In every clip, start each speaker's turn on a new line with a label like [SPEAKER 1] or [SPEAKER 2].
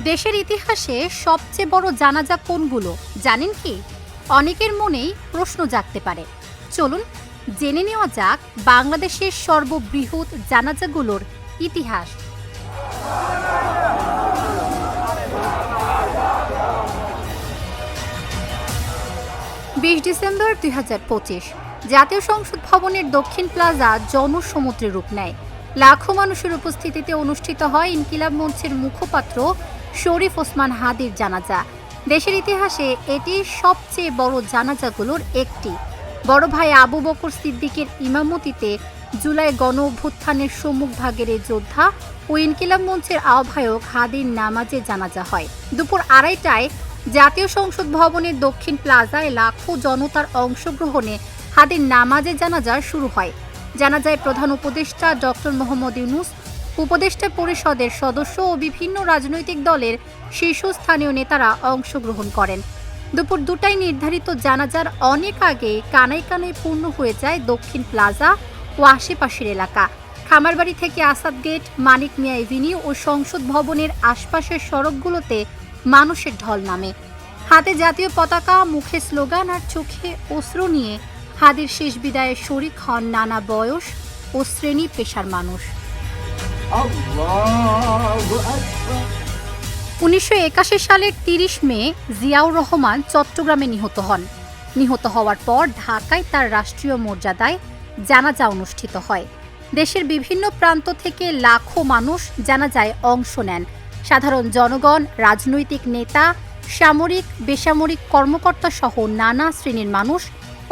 [SPEAKER 1] দেশের ইতিহাসে সবচেয়ে বড় জানাজা কোনগুলো জানেন কি? অনেকের মনেই প্রশ্ন জাগতে পারে। চলুন জেনে নেওয়া যাক বাংলাদেশের সর্ববৃহৎ জানাজাগুলোর ইতিহাস। 20 ডিসেম্বর 2025 জাতীয় সংসদ ভবনের দক্ষিণ প্লাজা জনসমুদ্রে রূপ নেয়। লাখো মানুষের উপস্থিতিতে অনুষ্ঠিত হয় ইনকিলাব মঞ্চের মুখপাত্র শরীফ ওসমান হাদির জানাজা। দেশের ইতিহাসে এটি সবচেয়ে বড় জানাজাগুলোর একটি। বড় ভাই আবু বকর সিদ্দিকের ইমামতিতে জুলাই গণ অভ্যুত্থানের সম্মুখভাগের এই যোদ্ধা ও ইনকিলাব মঞ্চের আহ্বায়ক হাদির নামাজে জানাজা হয়। দুপুর 2:30টায় জাতীয় সংসদ ভবনের দক্ষিণ প্লাজায় লাখো জনতার অংশগ্রহণে হাদির নামাজে জানাজা শুরু হয়। জানাজায় প্রধান উপদেষ্টা ডক্টর মোহাম্মদ ইউনূস, উপদেষ্টা পরিষদের সদস্য ও বিভিন্ন রাজনৈতিক দলের শীর্ষস্থানীয় নেতারা অংশগ্রহণ করেন। দুপুর 2টায় নির্ধারিত জানাজার অনেক আগে কানায় কানায় পূর্ণ হয়ে যায় দক্ষিণ প্লাজা ও আশেপাশের এলাকা। খামারবাড়ি থেকে আসাদ গেট, মানিক মিয়া এভিনিউ ও সংসদ ভবনের আশপাশের সড়কগুলোতে মানুষের ঢল নামে। হাতে জাতীয় পতাকা, মুখে স্লোগান আর চোখে অশ্রু নিয়ে হাদির শেষ বিদায়ে শরিক হন নানা বয়স ও শ্রেণী পেশার মানুষ। 1981 সালের 30 মে জিয়াউর রহমান চট্টগ্রামে নিহত হন। নিহত হওয়ার পর ঢাকায় তার রাষ্ট্রীয় মর্যাদায় জানাজা অনুষ্ঠিত হয়। দেশের বিভিন্ন প্রান্ত থেকে লাখো মানুষ জানাজায় অংশ নেন। সাধারণ জনগণ, রাজনৈতিক নেতা, সামরিক বেসামরিক কর্মকর্তা সহ নানা শ্রেণীর মানুষ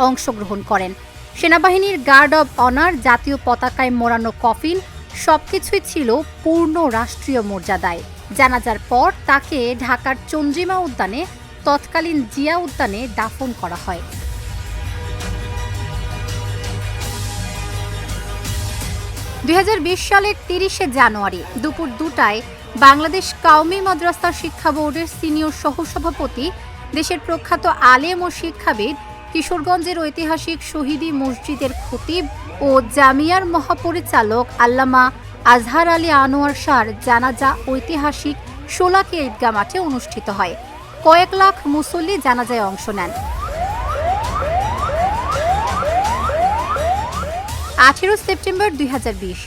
[SPEAKER 1] অংশগ্রহণ করেন। সেনাবাহিনীর গার্ড অব অনার, জাতীয় পতাকায় মোড়ানো কফিন সবকিছুই ছিল পূর্ণ রাষ্ট্রীয় মর্যাদায়। জানাজার পর তাকে ঢাকার চন্দ্রিমা উদ্যানে, তৎকালীন জিয়া উদ্যানে দাফন করা হয়। 2020 সালের 30শে জানুয়ারি দুপুর 2টায় বাংলাদেশ কাওমি মাদ্রাসা শিক্ষা বোর্ডের সিনিয়র সহসভাপতি, দেশের প্রখ্যাত আলেম ও শিক্ষাবিদ, কিশোরগঞ্জের ঐতিহাসিক শহীদি মসজিদের খতিব ও জামিয়ার মহাপরিচালক আল্লামা আজহার আলী আনোয়ার শাহর জানাজা ঐতিহাসিক শোলাকিয়া ঈদগাহ মাঠে অনুষ্ঠিত হয়। কয়েক লাখ মুসল্লি জানাজায় অংশ নেন। 18 সেপ্টেম্বর 2020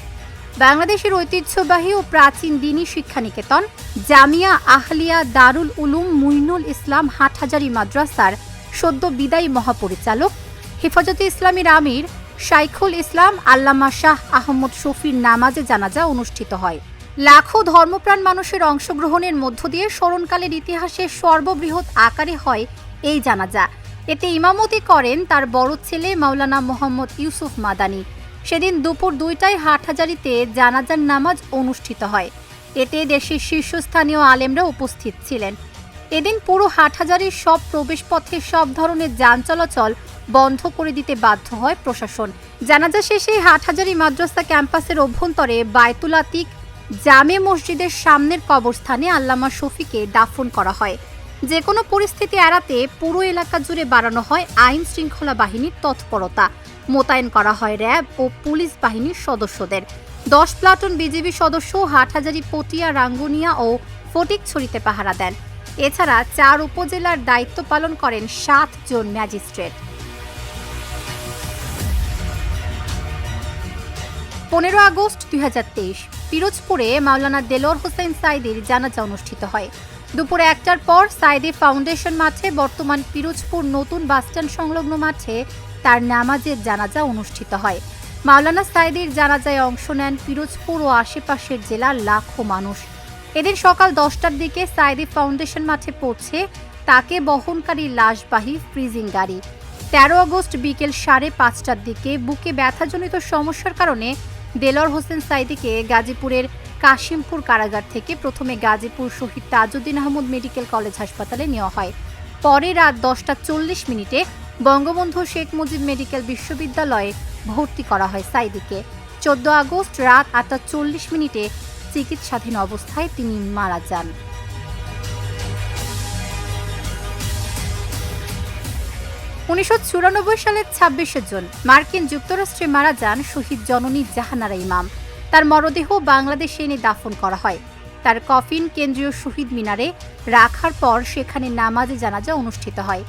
[SPEAKER 1] বাংলাদেশের ঐতিহ্যবাহী ও প্রাচীন দ্বীনি শিক্ষানিকেতন জামিয়া আহলিয়া দারুল উলুম মুইনুল ইসলাম হাটহাজারী মাদ্রাসার সদ্য বিদায়ী মহাপরিচালক, হেফাজতে ইসলামীর আমির শাইখুল ইসলাম আল্লামা শাহ আহমদ শফির নামাজে জানাজা অনুষ্ঠিত হয়। লাখো ধর্মপ্রাণ মানুষের অংশগ্রহণের মধ্য দিয়ে স্মরণকালের ইতিহাসে সর্ববৃহৎ আকারে হয় এই জানাজা। এতে ইমামতি করেন তার বড় ছেলে মাওলানা মোহাম্মদ ইউসুফ মাদানী। সেদিন দুপুর 2টায় হাটহাজারীতে জানাজার নামাজ অনুষ্ঠিত হয়। এতে দেশের শীর্ষস্থানীয় আলেমরা উপস্থিত ছিলেন। এদিন পুরো হাটহাজারীর সব প্রবেশপথে সব ধরনের যান চলাচল বন্ধ করে দিতে বাধ্য হয় প্রশাসন। জানাজা শেষে হাটহাজারী মাদ্রাসা ক্যাম্পাসের অভ্যন্তরে বায়তুল আতিক জামে মসজিদের সামনের কবরস্থানে আল্লামা শফিকে দাফন করা হয়। যে কোনো পরিস্থিতি এড়াতে পুরো এলাকা জুড়ে বাড়ানো হয় আইন শৃঙ্খলা বাহিনীর তৎপরতা। মোতায়েন করা হয় র্যাব ও পুলিশ বাহিনীর সদস্যদের। 10 প্লাটুন বিজিবি সদস্য হাটহাজারী, পটিয়া, রাঙ্গুনিয়া ও ফটিকছড়িতে পাহারা দেন। এছাড়া 4 উপজেলার দায়িত্ব পালন করেন 7 জন ম্যাজিস্ট্রেট। 15 আগস্ট 2023 পিরোজপুরে মাওলানা দেলোয়ার হোসেন সাঈদীর জানাজা অনুষ্ঠিত হয়। দুপুর 1টার পর সাঈদী ফাউন্ডেশন মাঠে, বর্তমান পিরোজপুর নতুন বাসস্ট্যান্ড সংলগ্ন মাঠে তার নামাজের জানাজা অনুষ্ঠিত হয়। মাওলানা সাঈদীর জানাজায় অংশ নেন পিরোজপুর ও আশেপাশের জেলার লাখো মানুষ। এদিন সকাল 10টার দিকে সাঈদী ফাউন্ডেশন মাঠে পৌঁছে তাকে বহনকারী লাশবাহী ফ্রিজিং গাড়ি। 13 আগস্ট বিকেল 5:30টার দিকে বুকে ব্যথাজনিত সমস্যার কারণে দেলোয়ার হোসেন সাঈদীকে গাজীপুরের কাশিমপুর কারাগার থেকে প্রথমে গাজীপুর শহীদ তাজউদ্দিন আহমদ মেডিকেল কলেজ হাসপাতালে নেওয়া হয়। পরে রাত 10:40 বঙ্গবন্ধু শেখ মুজিব মেডিকেল বিশ্ববিদ্যালয়ে ভর্তি করা হয় সাঈদীকে। 14 আগস্ট রাত 8:40 চিকিৎসাধীন অবস্থায় তিনি মারা যান। 1994 সালের 26শে জুন মার্কিন যুক্তরাষ্ট্রে মারা যান শহীদ জননী জাহানারা ইমাম। তার মরদেহ বাংলাদেশে এনে দাফন করা হয়। তার কফিন কেন্দ্রীয় শহীদ মিনারে রাখার পর সেখানে নামাজে জানাজা অনুষ্ঠিত হয়।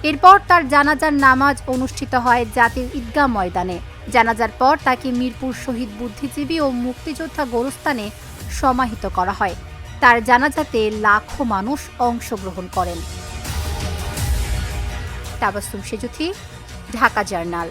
[SPEAKER 1] এরপর তার জানাজার নামাজ অনুষ্ঠিত হয় জাতীয় ঈদগাহ ময়দানে। জানাজার পর তাকে মিরপুর শহীদ বুদ্ধিজীবী ও মুক্তিযোদ্ধা গোরস্থানে সমাহিত করা হয়। তার জানাজাতে লাখো মানুষ অংশগ্রহণ করেন। তাবাসসুম সেজুথি, ঢাকা জার্নাল।